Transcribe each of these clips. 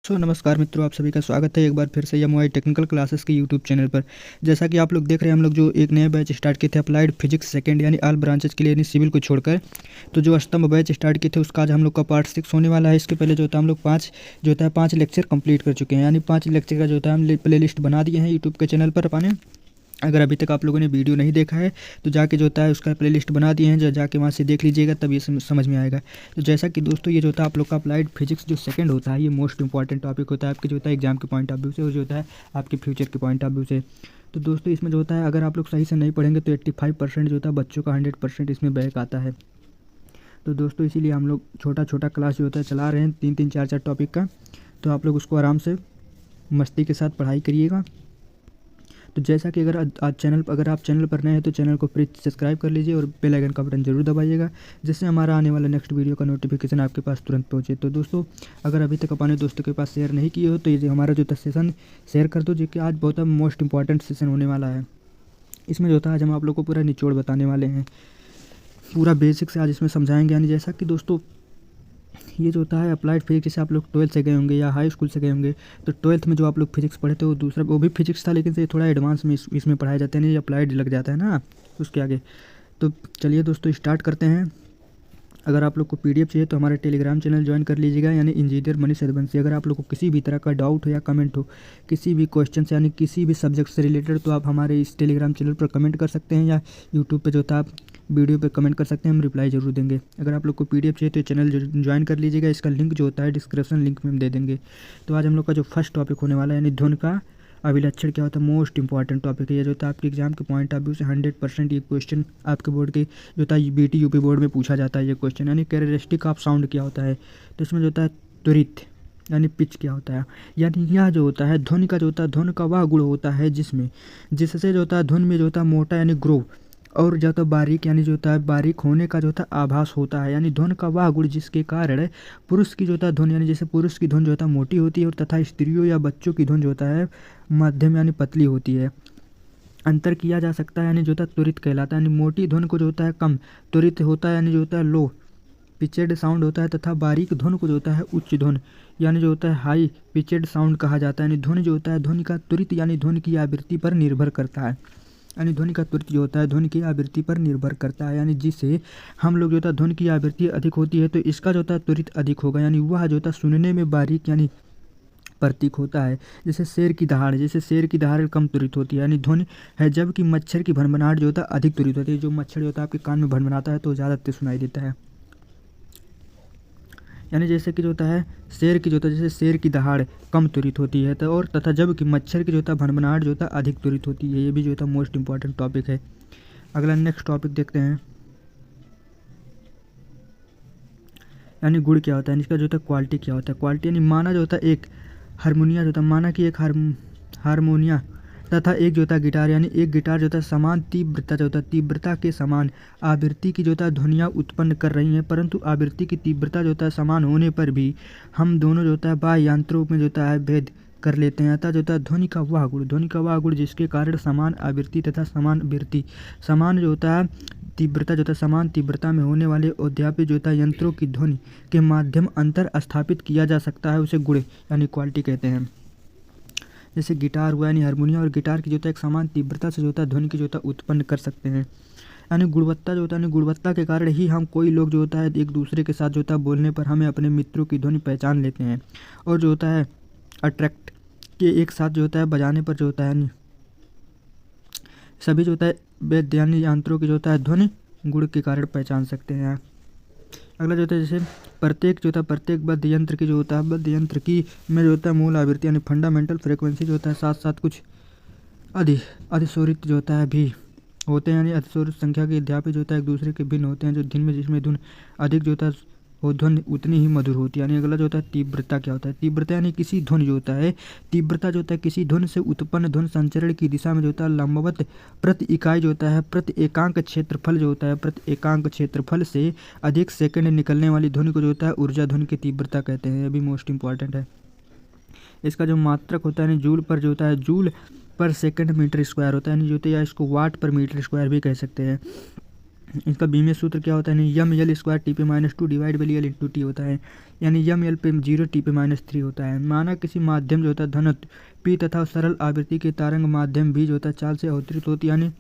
नमस्कार मित्रों, आप सभी का स्वागत है एक बार फिर से एमवाई टेक्निकल क्लासेस के यूट्यूब चैनल पर। जैसा कि आप लोग देख रहे हैं, हम लोग जो एक नया बैच स्टार्ट किए थे अप्लाइड फिजिक्स सेकंड यानी ऑल ब्रांचेज के लिए यानी सिविल को छोड़कर, तो जो स्तंभ बैच स्टार्ट किए थे उसका आज हम लोग का पार्ट 6 होने वाला है। इसके पहले जो था हम लोग 5 लेक्चर कंप्लीट कर चुके हैं, यानी 5 लेक्चर का जो था हम प्ले लिस्ट बना दिए हैं यूट्यूब के चैनल पर अपने। अगर अभी तक आप लोगों ने वीडियो नहीं देखा है तो जाके जो होता है उसका प्लेलिस्ट बना दिए हैं, जाके वहाँ से देख लीजिएगा, तब ये समझ में आएगा। तो जैसा कि दोस्तों, ये जो होता है आप लोग का अप्लाइड फिजिक्स जो सेकंड होता है, ये मोस्ट इंपॉर्टेंट टॉपिक होता है आपके जो होता है एग्जाम के पॉइंट ऑफ व्यू से, और जो होता है आपके फ्यूचर के पॉइंट ऑफ व्यू से। तो दोस्तों, इसमें जो होता है अगर आप लोग सही से नहीं पढ़ेंगे तो 85% जो होता है बच्चों का 100% इसमें बैक आता है। तो दोस्तों, इसीलिए हम लोग छोटा छोटा क्लास जो होता है चला रहे हैं 3-3, 4-4 टॉपिक का। तो आप लोग उसको आराम से मस्ती के साथ पढ़ाई करिएगा। तो जैसा कि अगर आप चैनल पर नए हैं तो चैनल को प्लीज़ सब्सक्राइब कर लीजिए और बेल आइकन का बटन जरूर दबाइएगा, जिससे हमारा आने वाला नेक्स्ट वीडियो का नोटिफिकेशन आपके पास तुरंत पहुंचे। तो दोस्तों, अगर अभी तक अपने दोस्तों के पास शेयर नहीं किए हो तो ये हमारा जो सेशन शेयर कर दो, जो कि आज बहुत मोस्ट इंपॉर्टेंट सेशन होने वाला है। इसमें जो था आज हम आप लोग को पूरा निचोड़ बताने वाले हैं, पूरा बेसिक से आज इसमें समझाएंगे। यानी जैसा कि दोस्तों, ये जो होता है अप्लाइड फिजिक्स, जैसे आप लोग 12th से गए होंगे या हाई स्कूल से गए होंगे, तो 12th में जो आप लोग फिजिक्स पढ़े थे वो भी फिजिक्स था, लेकिन से थोड़ा एडवांस में इसमें पढ़ाया जाता है, नहीं अप्लाइड लग जाता है ना उसके आगे। तो चलिए दोस्तों, स्टार्ट करते हैं। अगर आप लोग को पीडीएफ चाहिए तो हमारे टेलीग्राम चैनल ज्वाइन कर लीजिएगा, यानी इंजीनियर मनीष रघुवंशी। अगर आप लोग को किसी भी तरह का डाउट हो या कमेंट हो किसी भी क्वेश्चन से, यानी किसी भी सब्जेक्ट से रिलेटेड, तो आप हमारे इस टेलीग्राम चैनल पर कमेंट कर सकते हैं, या यूट्यूब पे जो था आप वीडियो पे कमेंट कर सकते हैं, हम रिप्लाई जरूर देंगे। अगर आप लोग को पीडीएफ चाहिए तो चैनल ज्वाइन कर लीजिएगा, इसका लिंक जो होता है डिस्क्रिप्शन लिंक में हम दे देंगे। तो आज हम लोग का जो फर्स्ट टॉपिक होने वाला है, यानी धुन का अभिलक्षण क्या होता है, मोस्ट इंपॉर्टेंट टॉपिक है। ये जो होता है आपके एग्जाम के पॉइंट ऑफ व्यू से 100% ये क्वेश्चन आपके बोर्ड के जो होता है बीटी यूपी बोर्ड में पूछा जाता है ये क्वेश्चन। यानी कैरेक्टरिस्टिक ऑफ साउंड क्या होता है, तो इसमें जो होता है त्वरित यानी पिच क्या होता है। यानी यह जो होता है ध्वनि का जो होता है, ध्वनि का वह गुण होता है जिससे जो होता है ध्वनि में जो होता है मोटा यानी ग्रोव, और जो होता है बारीक यानी जो होता है बारीक होने का जो होता है आभास होता है। यानी ध्वनि का वह गुण जिसके कारण पुरुष की जो होता है ध्वनि, यानी जैसे पुरुष की ध्वनि जो होता है मोटी होती है, और तथा स्त्रियों या बच्चों की ध्वनि जो होता है मध्यम यानी पतली होती है। अंतर किया जा सकता है, यानी जो होता है त्वरित कहलाता है। यानी मोटी ध्वनि को जो होता है कम त्वरित होता है, यानी जो होता है लो पिचेड साउंड होता है, तथा बारीक ध्वनि को जो होता है उच्च ध्वनि यानी जो होता है हाई पिचेड साउंड कहा जाता है। यानी ध्वनि जो होता है ध्वनि का त्वरित यानी ध्वनि की आवृत्ति पर निर्भर करता है। यानी ध्वनि का त्वरित जो होता है ध्वनि की आवृत्ति पर निर्भर करता है, यानी जिससे हम लोग जो होता है ध्वनि की आवृत्ति अधिक होती है तो इसका जो होता है त्वरित अधिक होगा। यानी वह जो होता है सुनने में बारीक यानी प्रतीक होता है। जैसे शेर की दहाड़ कम त्वरित होती है, यानी ध्वनि है, जबकि मच्छर की भनभनाहट जो होता है अधिक त्वरित होती है। जो मच्छर जो होता है आपके कान में भनभनाता है तो ज़्यादा तेज सुनाई देता है। यानी जैसे कि जो होता है शेर की जो होता है, जैसे शेर की दहाड़ कम त्वरित होती है, तो और तथा जबकि मच्छर की जो होता है भनभनाहट जो होता है अधिक त्वरित होती है। ये भी जो होता है मोस्ट इंपॉर्टेंट टॉपिक है। अगला नेक्स्ट टॉपिक देखते हैं, यानी गुण क्या होता है, इसका जो होता है क्वालिटी क्या होता है। क्वालिटी यानी माना जो होता है एक हारमोनिया जो होता है, माना कि एक हारमोनिया तथा एक जो होता है गिटार, यानी एक गिटार जो होता है समान तीव्रता जो होता है तीव्रता के समान आवृत्ति की जो होता है ध्वनियाँ उत्पन्न कर रही हैं, परंतु आवृत्ति की तीव्रता जो होता है समान होने पर भी हम दोनों जो होता है बाह्य यंत्रों में जो होता है भेद कर लेते हैं। अतः जो होता है ध्वनि का वह गुण जिसके कारण समान आवृत्ति तथा समान जो होता है तीव्रता जो होता है समान तीव्रता में होने वाले अद्यापि जो होता है यंत्रों की ध्वनि के माध्यम अंतर स्थापित किया जा सकता है, उसे गुण यानी क्वालिटी कहते हैं। जैसे गिटार हुआ, यानी हारमोनियम और गिटार की जो होता है एक समान तीव्रता से जो होता है ध्वनि की जो होता है उत्पन्न कर सकते हैं। यानी गुणवत्ता जो होता है, यानी गुणवत्ता के कारण ही हम कोई लोग जो होता है एक दूसरे के साथ जो होता है बोलने पर हमें अपने मित्रों की ध्वनि पहचान लेते हैं, और जो होता है अट्रैक्ट के एक साथ जो होता है बजाने पर जो होता है सभी जो होता है वेद यानी यंत्रों की जो होता है ध्वनि गुण के कारण पहचान सकते हैं। अगला जो होता है जैसे प्रत्येक बद्ध यंत्र की जो होता है बद्ध यंत्र की में जो होता है मूल आवृत्ति यानी फंडामेंटल फ्रीक्वेंसी जो होता है साथ साथ कुछ अधिशोरित जो होता है भी होते हैं। यानी अधिशोरित संख्या के अध्यापी जो होता है एक दूसरे के भिन्न होते हैं, जो दिन में जिसमें धुन अधिक जो होता है वो ध्वनि उतनी ही मधुर होती है। यानी अगला जो होता है तीव्रता क्या होता है। तीव्रता यानी किसी ध्वनि जो होता है तीव्रता जो होता है किसी ध्वनि से उत्पन्न ध्वनि संचरण की दिशा में जो होता है लंबवत प्रति इकाई जो होता है प्रति एकांक क्षेत्रफल जो होता है प्रति एकांक क्षेत्रफल से अधिक सेकंड निकलने वाली ध्वनि को जो होता है ऊर्जा ध्वनि की तीव्रता कहते हैं। ये भी मोस्ट इंपॉर्टेंट है। इसका जो मात्रक होता है यानी जूल पर जो होता है जूल पर सेकंड मीटर स्क्वायर होता है, यानी जो होता है या इसको वाट पर मीटर स्क्वायर भी कह सकते हैं। इसका बीमीय सूत्र क्या होता है, यानी यम एल स्क्वायर टी पे -2 divide by L into T होता है, यानी यम एल पे 0 टी पे -3 होता है। माना किसी माध्यम जो होता है धनत्व पी तथा सरल आवृत्ति के तरंग माध्यम भी जो होता है चाल से अवतरित होती है, यानी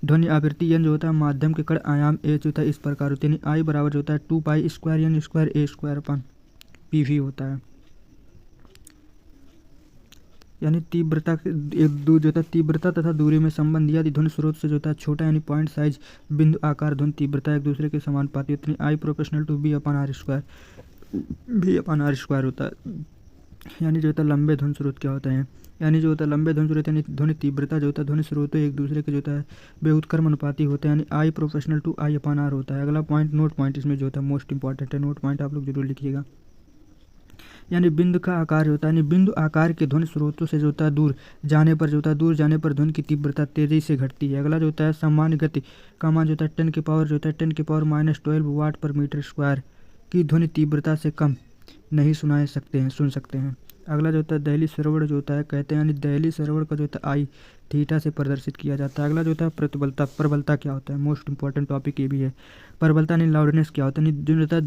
ध्वनि आवृत्ति एन जो होता है माध्यम के कण आयाम ए जो होता है इस प्रकार होते हैं, आई बराबर जो होता है 2 पाई स्क्वायर एन स्क्वायर ए स्क्वायर अपन पी वी होता है। यानी तीव्रता जो होता है तीव्रता तथा दूरी में संबंध यदि ध्वनि स्रोत से जो होता है छोटा यानी पॉइंट साइज बिंदु आकार ध्वनि तीव्रता एक दूसरे के समानुपाती होती है, I proportional to B upon R square होता है। यानी जो होता है लंबे ध्वनि स्रोत क्या होते हैं, यानी जो होता है लंबे ध्वनि स्रोत यानी ध्वनि तीव्रता जो होता है ध्वनि स्रोत एक दूसरे के जो होता है बेउत्क्रम अनुपाती होते हैं, यानी I proportional to I upon R होता है। अगला पॉइंट नोट पॉइंट इसमें जो होता है मोस्ट इंपॉर्टेंट है, नोट पॉइंट आप लोग जरूर लिखिएगा। यानी बिंदु का आकार होता है, यानी बिंदु आकार के ध्वनि स्रोतों से जो होता है दूर जाने पर जो होता है दूर जाने पर ध्वनि की तीव्रता तेजी से घटती है। अगला जो होता है सामान्य गति का मान जो होता है 10 की पावर जो होता है 10 की पावर -12 वाट पर मीटर स्क्वायर की ध्वनि तीव्रता से कम नहीं सुन सकते हैं। अगला जो होता है दहली सरवण जो होता है कहते हैं, यानी दहली सरवण का जो होता है आई थीटा से प्रदर्शित किया जाता है। अगला जो होता है प्रबलता क्या होता है, मोस्ट इंपॉर्टेंट टॉपिक ये भी है। प्रबलता यानी लाउडनेस क्या होता है, जो होता है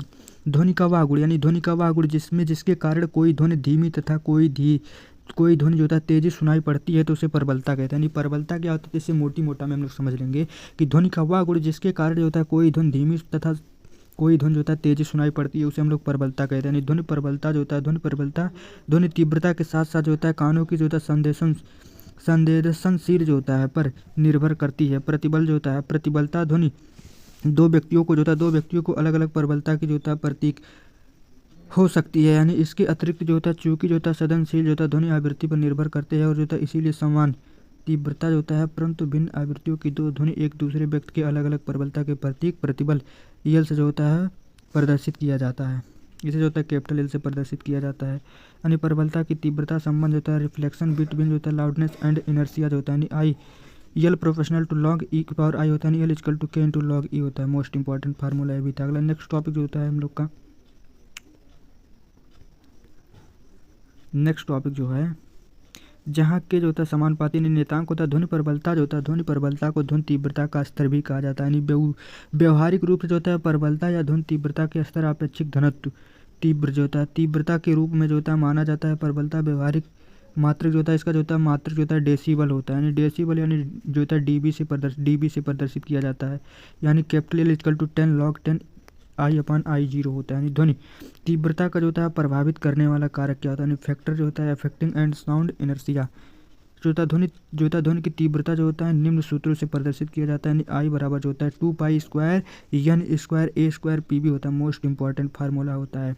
ध्वनि का वह गुण, यानी ध्वनि का वह गुण जिसके कारण कोई ध्वनि धीमी तथा कोई ध्वनि जो होता है तेजी सुनाई पड़ती है तो उसे प्रबलता कहते हैं। यानी प्रबलता क्या होता है इससे मोटा में हम लोग समझ लेंगे कि ध्वनि का वह गुण जिसके कारण जो होता है कोई ध्वनि धीमी तथा कोई ध्वनि जो होता है तेजी सुनाई पड़ती है उसे हम लोग प्रबलता कहते हैं। ध्वनि प्रबलता जो होता है ध्वनि तीव्रता के साथ साथ जो होता है कानों की जो होता है संवेदनशील जो होता है पर निर्भर करती है। प्रतिबल जो होता है प्रतिबलता ध्वनि दो व्यक्तियों को अलग अलग प्रबलता की जो होता है प्रतीक हो सकती है, यानी इसके अतिरिक्त जो होता है चूंकि जो होता है सदनशील जो होता है ध्वनि आवृत्ति पर निर्भर करते हैं और जो होता है इसीलिए समान तीव्रता जो होता है, परंतु भिन्न आवृत्तियों की दो ध्वनि एक दूसरे व्यक्ति के अलग अलग प्रबलता के प्रतीक प्रतिबल यल से जो होता है प्रदर्शित किया जाता है। इसे जो होता है कैपिटल एल से प्रदर्शित किया जाता है। यानी प्रबलता की तीव्रता संबंध होता है रिफ्लेक्शन बिटवीन जो होता है लाउडनेस एंड इनर्शिया जो होता है, यानी आई यल प्रोपोर्शनल टू लॉग ई की पावर आई होता है, यल इक्वल टू के इंटू लॉग ई होता है। मोस्ट इंपॉर्टेंट फार्मूला है भी था। अगला नेक्स्ट टॉपिक जो होता है हम लोग का नेक्स्ट टॉपिक जो है जहाँ के जो होता है समानुपाती नियतांक होता है ध्वनि प्रबलता जो होता है ध्वनि प्रबलता को ध्वनि तीव्रता का स्तर भी कहा जाता है। यानी व्यवहारिक रूप से जो होता है प्रबलता या ध्वनि तीव्रता के स्तर अपेक्षिक घनत्व तीव्र जो होता है तीव्रता के रूप में जो होता है माना जाता है। प्रबलता व्यवहारिक मात्रक जो होता है इसका जो होता है मात्रक जो होता है डेसिबल होता है, यानी डेसिबल यानी जो होता है डीबी से प्रदर्शित किया जाता है। यानी capital L equal to 10 log 10 I upon I 0 होता है। यानी ध्वनि तीव्रता का जो होता है प्रभावित करने वाला कारक क्या होता है, यानी फैक्टर जो होता है अफेक्टिंग एंड साउंड इनर्शिया जो होता है ध्वनि की तीव्रता जो होता है निम्न सूत्रों से प्रदर्शित किया जाता है। यानी आई बराबर जो होता है 2 पाई स्क्वायर एन स्क्वायर ए स्क्वायर पी बी होता है। मोस्ट इंपॉर्टेंट फार्मूला होता है।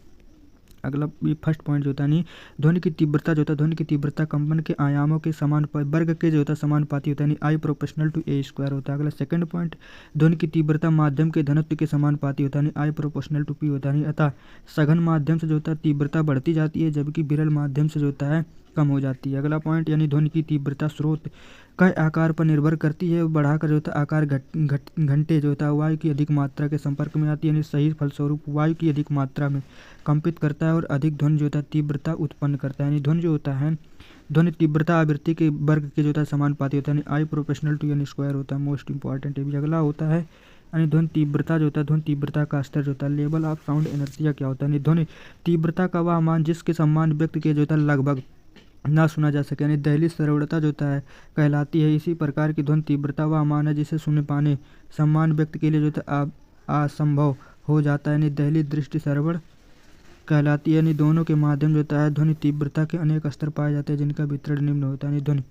अगला फर्स्ट पॉइंट जो होता है ध्वनि की तीव्रता जो होता है ध्वनि की तीव्रता कंपन के आयामों के समान वर्ग के जो होता है समानुपाती होता है, यानी I proportional to A square होता है। अगला सेकंड पॉइंट ध्वनि की तीव्रता माध्यम के घनत्व के समानुपाती होता है, यानी आई प्रोपोर्शनल टू पी होता है। अतः सघन माध्यम से जो होता है तीव्रता बढ़ती जाती है जबकि विरल माध्यम से जो होता है कम हो जाती है। अगला पॉइंट यानी ध्वनि की तीव्रता स्रोत का आकार पर निर्भर करती है, बढ़ाकर जो होता है आकार घंटे जो होता है वायु की अधिक मात्रा के संपर्क में आती है, यानी सही फलस्वरूप वायु की अधिक मात्रा में कंपित करता है और अधिक ध्वनि जो होता है तीव्रता उत्पन्न करता है। यानी ध्वनि जो होता है ध्वनि तीव्रता आवृत्ति के वर्ग के जो होता है समानुपाती होता है, यानी I proportional to N square होता है। मोस्ट इंपॉर्टेंट है भी। अगला होता है यानी ध्वनि तीव्रता जो होता है ध्वनि तीव्रता का स्तर जो होता है लेवल ऑफ साउंड एनर्जिया क्या होता है, यानी ध्वनि तीव्रता का वह मान जिसके सम्मान व्यक्ति के जो होता है लगभग ना सुना जा सके, यानी दहली सरवणता जो होता है कहलाती है। इसी प्रकार की ध्वनि तीव्रता वह मान है जिसे सुन पाने सम्मान व्यक्ति के लिए जो होता है असंभव हो जाता है, यानी दहली दृष्टि सरवण कहलाती है। यानी दोनों के माध्यम जो होता है ध्वनि तीव्रता के अनेक स्तर पाए जाते हैं जिनका वितरण निम्न होता है। यानी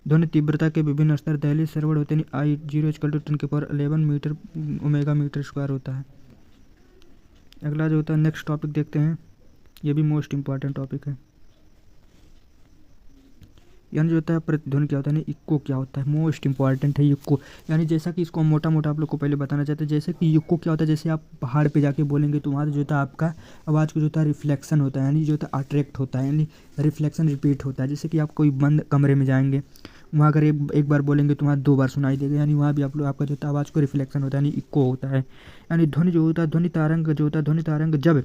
ध्वनि तीव्रता के विभिन्न स्तर दहली सरवण होते हैं, आई 0 इक्वल टू 10 के power 11 metre omega metre square होता है। अगला जो होता है नेक्स्ट टॉपिक देखते हैं, ये भी मोस्ट इंपॉर्टेंट टॉपिक है। यानी जो होता है प्रतिध्वनि क्या होता है, इक्को क्या होता है, मोस्ट इंपॉर्टेंट है इक्को। यानी जैसा कि इसको मोटा आप लोग को पहले बताना चाहते हैं, जैसे कि इक्को क्या होता है, जैसे आप पहाड़ पे जाके बोलेंगे तो वहाँ जो होता है आपका आवाज़ को जो होता है रिफ्लेक्शन होता है, यानी जो होता है अट्रैक्ट होता है, यानी रिफ्लेक्शन रिपीट होता है। जैसे कि आप कोई बंद कमरे में जाएंगे वहाँ अगर एक बार बोलेंगे तो वहाँ 2 बार सुनाई देगा, यानी वहाँ भी आप लोग आपका जो होता है आवाज़ को रिफ्लेक्शन होता है, यानी इक्को होता है। यानी ध्वनि जो होता है ध्वनि तारंग जब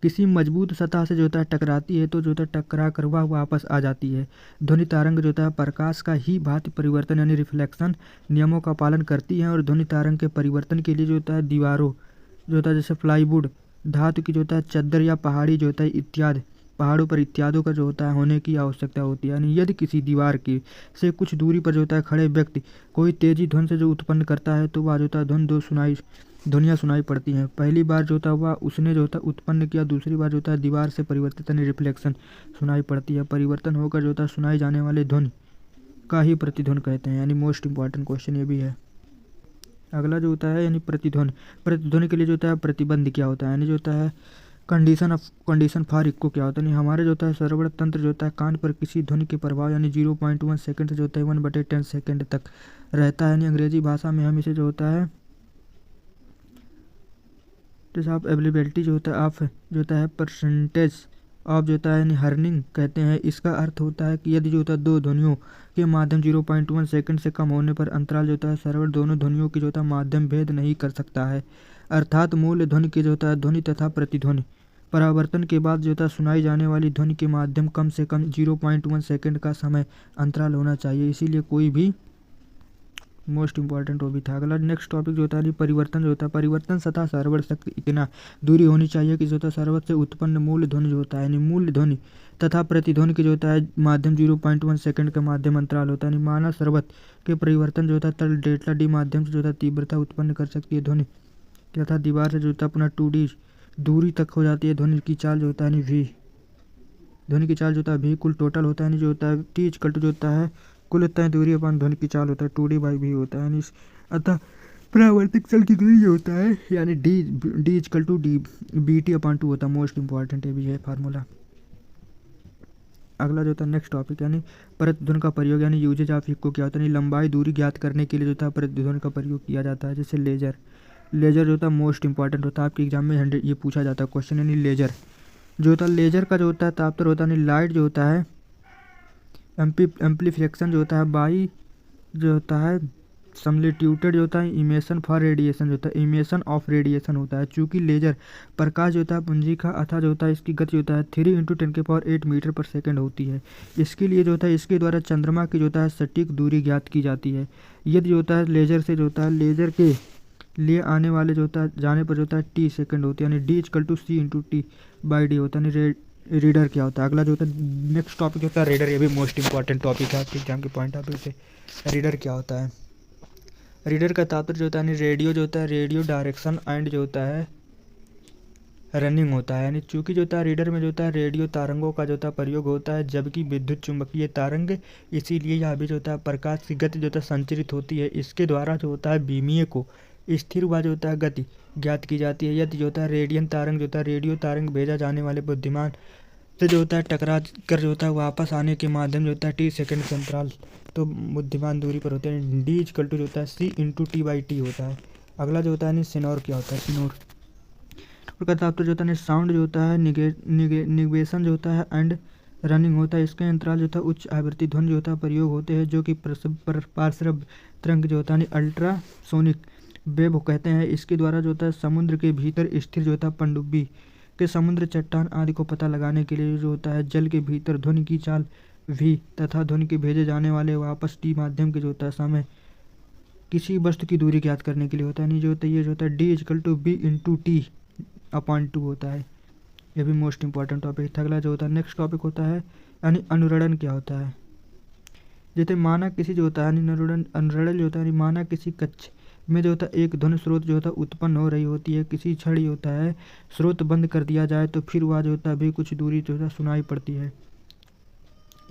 किसी मजबूत सतह से जो होता है टकराती है तो जो होता है टकरा कर वह वापस आ जाती है। ध्वनि तरंग जो होता है प्रकाश का ही भांति परिवर्तन यानी रिफ्लेक्शन नियमों का पालन करती है और ध्वनि तरंग के परिवर्तन के लिए जो होता है दीवारों जो होता है जैसे प्लाईवुड, धातु की जो होता है चद्दर या पहाड़ी जो होता है इत्यादि पहाड़ों पर इत्यादि का जो होता है होने की आवश्यकता होती है। यानी यदि किसी दीवार की से कुछ दूरी पर जो होता है खड़े व्यक्ति कोई तेजी ध्वनि से जो उत्पन्न करता है तो वह जो होता है ध्वनियाँ सुनाई पड़ती हैं। पहली बार जो होता है वह उसने जो होता है उत्पन्न किया, दूसरी बार जो होता है दीवार से परिवर्तित यानी रिफ्लेक्शन सुनाई पड़ती है। परिवर्तन होकर जो होता है सुनाई जाने वाले ध्वनि का ही प्रतिध्वनि कहते हैं। यानी मोस्ट इंपॉर्टेंट क्वेश्चन ये भी है। अगला जो होता है यानी प्रतिध्वनि के लिए जो होता है प्रतिबंध क्या होता है, यानी जो होता है कंडीशन फॉर इको क्या होता है। यानी हमारे जो होता है श्रवण तंत्र जो होता है कान पर किसी ध्वनि के प्रभाव यानी 0.1 सेकंड से जो होता है 1/10 सेकंड तक रहता है। यानी अंग्रेजी भाषा में हम इसे जो होता है ऑफ अवेलेबिलिटी जो होता है ऑफ जो होता है परसेंटेज ऑफ जो होता है यानी हर्निंग कहते हैं। इसका अर्थ होता है कि यदि जो होता है दो ध्वनियों के माध्यम 0.1 सेकंड से कम होने पर अंतराल जो होता है सर्वर दोनों ध्वनियों की जो होता है माध्यम भेद नहीं कर सकता है। अर्थात मूल ध्वनि की जो होता है ध्वनि तथा प्रतिध्वनि परावर्तन के बाद जो होता है सुनाई जाने वाली ध्वनि के माध्यम कम से कम 0.1 सेकंड का समय अंतराल होना चाहिए। इसीलिए कोई भी मोस्ट इंपॉर्टेंट वो भी था। अगला नेक्स्ट टॉपिक जो होता है परिवर्तन जो होता है परिवर्तन सतह सर्वर तक इतना दूरी होनी चाहिए कि जो होता है सर्वर से उत्पन्न मूल ध्वनि जो होता है यानी मूल ध्वनि तथा प्रतिध्वनि की जो होता है माध्यम 0.1 सेकंड का माध्यम अंतराल होता है। यानी माना सर्वत के परिवर्तन जो होता है तल डेल्टा डी माध्यम से जो होता है तीव्रता उत्पन्न कर सकती है ध्वनि तथा दीवार से जो होता है पुनः 2D दूरी तक हो जाती है। ध्वनि की चाल जो होता है यानी वी ध्वनि की चाल जो होता है भी कुल टोटल होता है यानी जो होता है टी इक्वल टू जो होता है कुल इतना दूरी अपन ध्वनि की चाल होता है 2D/v होता है। यानी अतः परावर्तित स्थल की दूरी जो होता है यानी D equal to D BT/2 होता है। मोस्ट इंपॉर्टेंट ये भी है फार्मूला। अगला जो होता है नेक्स्ट टॉपिक यानी प्रतिध्वनि का प्रयोग यानी यूजेज ऑफ इको क्या होता है। लंबाई दूरी ज्ञात करने के लिए जो होता है प्रतिध्वनि का प्रयोग किया जाता है। जैसे लेजर जो होता है मोस्ट इंपॉर्टेंट होता है, आपके एग्जाम में 100 ये पूछा जाता है क्वेश्चन। यानी लेजर जो होता है लेजर का जो होता है तापतर होता है यानी लाइट जो होता है एम्प्लीफिकेशन जो होता है बाई जो होता है समलिट्यूटेड जो होता है इमेशन फॉर रेडिएशन जो होता है इमेशन ऑफ रेडिएशन होता है। चूँकि लेजर प्रकाश जो होता है पुंजी का अथा जो होता है इसकी गति जो होता है 3 × 10⁸ मीटर पर सेकंड होती है। इसके लिए जो होता है इसके द्वारा चंद्रमा की जो होता है सटीक दूरी ज्ञात की जाती है। यदि जो होता है लेजर से जो होता है लेजर के लिए आने वाले जो होता है जाने पर जो होता है t सेकंड होती है। यानी D = C/t/d होता है। रीडर क्या होता है। अगला जो होता है नेक्स्ट टॉपिक होता है रीडर। ये भी मोस्ट इंपॉर्टेंट टॉपिक है आपके एग्जाम के पॉइंट ऑफ व्यू से। रीडर क्या होता है। रीडर का तात्पर्य जो होता है रेडियो जो होता है रेडियो डायरेक्शन एंड जो होता है रनिंग होता है। यानी चूँकि जो होता है रीडर में जो होता है रेडियो तरंगों का जो होता है प्रयोग होता है जबकि विद्युत चुंबकीय तरंग इसीलिए यहाँ भी जो होता है प्रकाश की गति जो होता है संचरित होती है। इसके द्वारा जो होता है बीमीय को स्थिर व जो होता है गति ज्ञात की जाती है। यदि जो होता है रेडियन तरंग जो होता है रेडियो तरंग भेजा जाने वाले बुद्धिमान से जो होता है टकरा कर जो होता है वापस आने के माध्यम जो होता है t सेकंड के अंतराल तो बुद्धिमान दूरी पर होते हैं। D = जो होता है C/t/t होता है। अगला जो होता है सिनोर क्या होता है। सिनोर का तात्पर्य जो होता है साउंड जो होता है निगेशन जो होता है एंड रनिंग होता है। इसके अंतराल जो होता है उच्च आवृत्ति ध्वनि जो होता है प्रयोग होते हैं जो कि पार्श्व तरंग जो होता है अल्ट्रासोनिक वेव कहते हैं। इसके द्वारा जो होता है समुद्र के भीतर स्थिर जो होता है पनडुब्बी के समुद्र चट्टान आदि को पता लगाने के लिए जो होता है जल के भीतर ध्वनि की चाल v तथा ध्वनि के भेजे जाने वाले वापस t माध्यम के जो होता है समय किसी वस्तु की दूरी ज्ञात करने के लिए होता है। नहीं जो होता है ये जो होता है D = B/t/2 होता है। ये भी मोस्ट इंपॉर्टेंट टॉपिक। अगला जो होता है नेक्स्ट टॉपिक होता है यानी अनुरणन क्या होता है। जैसे माना किसी जो होता है अनुरणन जो होता है माना किसी कक्ष में जो होता है एक ध्वनि स्रोत जो होता है उत्पन्न हो रही होती है। किसी क्षण ही होता है स्रोत बंद कर दिया जाए तो फिर वह जो होता है भी कुछ दूरी जो होता है सुनाई पड़ती है।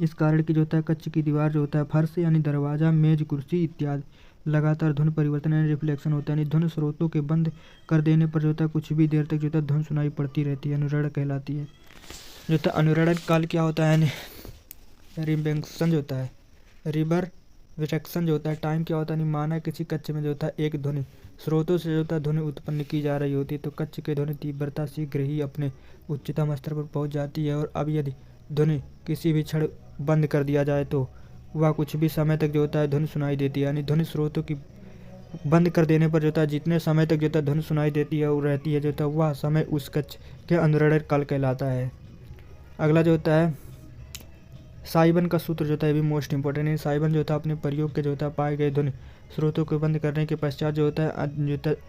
इस कारण की जो होता है कक्ष की दीवार जो होता है फर्श यानी दरवाज़ा मेज कुर्सी इत्यादि लगातार ध्वनि परिवर्तन यानी रिफ्लेक्शन होता है। यानी ध्वनि स्रोतों के बंद कर देने पर जो होता है कुछ भी देर तक जो होता है ध्वनि सुनाई पड़ती रहती है। अनुरणन कहलाती है। जो होता है अनुरणन काल क्या होता है रिवेंशन जो होता है रिवर विचक्षण जो होता है टाइम क्या होता है माना किसी कक्ष में जो होता है एक ध्वनि स्रोतों से जो होता है ध्वनि उत्पन्न की जा रही होती है तो कक्ष के ध्वनि तीव्रता शीघ्र ही अपने उच्चतम स्तर पर पहुंच जाती है। और अब यदि ध्वनि किसी भी क्षण बंद कर दिया जाए तो वह कुछ भी समय तक जो होता है ध्वनि सुनाई देती है। यानी ध्वनि स्रोतों की बंद कर देने पर जो है जितने समय तक जो है ध्वनि सुनाई देती है और रहती है जो है वह समय उस कक्ष के अनुरणय काल कहलाता है। अगला जो होता है साइबन का सूत्र जो है भी मोस्ट इंपॉर्टेंट है। साइबन जो होता है अपने प्रयोग के जो होता है पाए गए ध्वनि स्रोतों को बंद करने के पश्चात जो होता है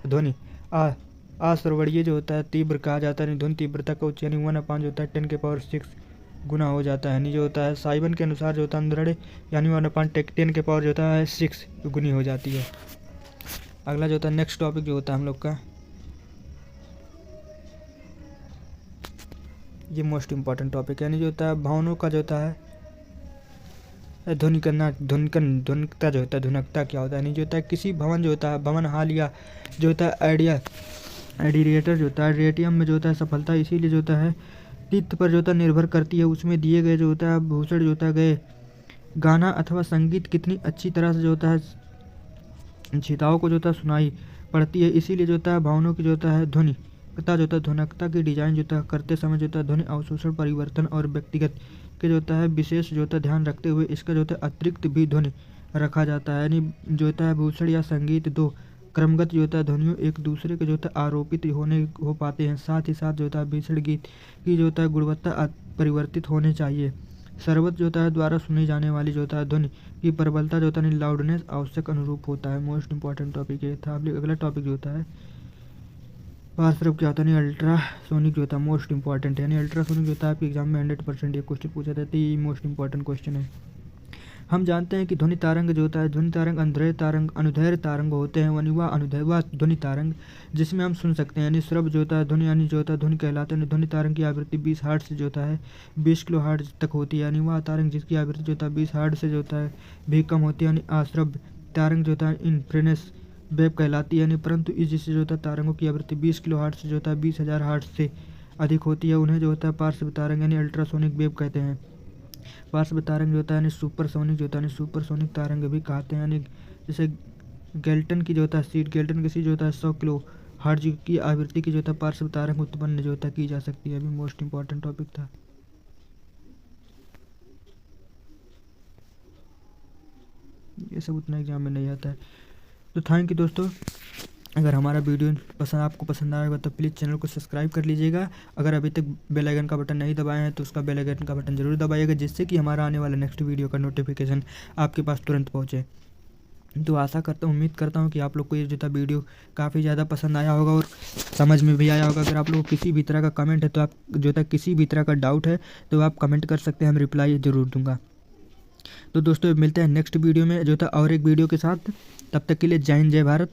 ध्वनि अश्रवणीय जो होता है तीव्र कहा जाता है। ध्वनि तीव्रता का उच्च यानी 1/10 जो होता है 10⁻6 गुना हो जाता है। यानी जो होता है साइबन के अनुसार जो होता है अनुरणय यानी 1/10 जो होता है 6 गुनी हो जाती है। अगला जो होता है नेक्स्ट टॉपिक जो होता है हम लोग का ये मोस्ट इंपॉर्टेंट टॉपिक है। यानी जो होता है भवनों का जो होता है ध्वनिकता जो होता है ध्वनिकता क्या होता है। यानी जो होता है किसी भवन जो होता है भवन हाल या जो होता है एडिएटर जो होता है रेडियम में जो होता है सफलता इसीलिए जो होता है तिथ्य पर जो होता है निर्भर करती है। उसमें दिए गए जो होता है भूषण जो होता है गए गाना अथवा संगीत कितनी अच्छी तरह से जो होता है छिताओं को जो होता है सुनाई पड़ती है। इसीलिए जो होता है भवनों की जो होता है ध्वनिकता जो होता है ध्वनिकता की डिजाइन जो होता है करते समय जो होता है ध्वनि अवशोषण परिवर्तन और व्यक्तिगत के जो होता है विशेष जो होता है ध्यान रखते हुए इसका जो होता है अतिरिक्त भी ध्वनि रखा जाता है। यानी जो होता है भूषण या संगीत दो क्रमगत जो होता है ध्वनियों एक दूसरे के जो होता है आरोपित हो पाते हैं। साथ ही साथ जो होता है भीषण गीत की जो होता है गुणवत्ता परिवर्तित होनी चाहिए। सर्वत्र जो होता है द्वारा सुनी जाने वाली जो होता है ध्वनि की प्रबलता जो होता है लाउडनेस आवश्यक अनुरूप होता है। मोस्ट इंपॉर्टेंट टॉपिक ये था। अगला टॉपिक जो होता है पार्श्व क्या होता है अल्ट्रासोनिक जो होता है मोस्ट इंपॉर्टेंट है। यानी अल्ट्रासोनिक जो होता है आपके एग्जाम में 100% ये क्वेश्चन पूछा जाता है। ये मोस्ट इंपॉर्टेंट क्वेश्चन है। हम जानते हैं कि ध्वनि तरंग जो होता है ध्वनि तरंग अनुदैर्घ्य तरंग होते हैं। वह ध्वनि तरंग जिसमें हम सुन सकते हैं यानी श्रव्य जो होता है ध्वनि यानी जो होता है ध्वनि कहलाते हैं। ध्वनि तरंग की आवृत्ति 20 हर्ट्ज से जो होता है 20 किलो हर्ट्ज तक होती है। यानी वह तरंग जिसकी आवृत्ति जो होता है 20 हर्ट्ज से जो होता है भी कम होती है यानी अश्रव्य तरंग जो होता है इनफ्रेनेस वेव कहलाती है। यानी परंतु इस जिससे जो होता है तरंगों की आवृत्ति 20 किलो हर्ट्ज से जो होता है 20,000 हर्ट्ज से अधिक होती है उन्हें जो होता है पार्श्व तरंग यानी अल्ट्रासोनिक वेव कहते हैं। पार्श्व तरंग जो होता है यानी सुपरसोनिक जो होता है सुपरसोनिक तरंग भी कहते हैं। यानी जैसे गैल्टन की जो होता है सीड गैल्टन की सीड जो होता है 100 किलो हर्ट्ज की आवृत्ति की जो होता है पार्श्व तरंग उत्पन्न जो होता है की जा सकती है। अभी मोस्ट इंपॉर्टेंट टॉपिक था। ये सब उतना एग्जाम में नहीं आता है। तो थैंक यू दोस्तों। अगर हमारा वीडियो आपको पसंद आएगा तो प्लीज़ चैनल को सब्सक्राइब कर लीजिएगा। अगर अभी तक बेल आइकन का बटन नहीं दबाए हैं तो उसका बेल आइकन का बटन जरूर दबाइएगा जिससे कि हमारा आने वाला नेक्स्ट वीडियो का नोटिफिकेशन आपके पास तुरंत पहुँचे। तो आशा करता हूँ उम्मीद करता हूँ कि आप लोग को ये जो था वीडियो काफ़ी ज़्यादा पसंद आया होगा और समझ में भी आया होगा। अगर आप लोग को किसी भी तरह का कमेंट है तो आप जो था किसी भी तरह का डाउट है तो आप कमेंट कर सकते हैं, हम रिप्लाई ज़रूर दूंगा। तो दोस्तों मिलते हैं नेक्स्ट वीडियो में जो था और एक वीडियो के साथ। तब तक के लिए जय हिंद जय भारत।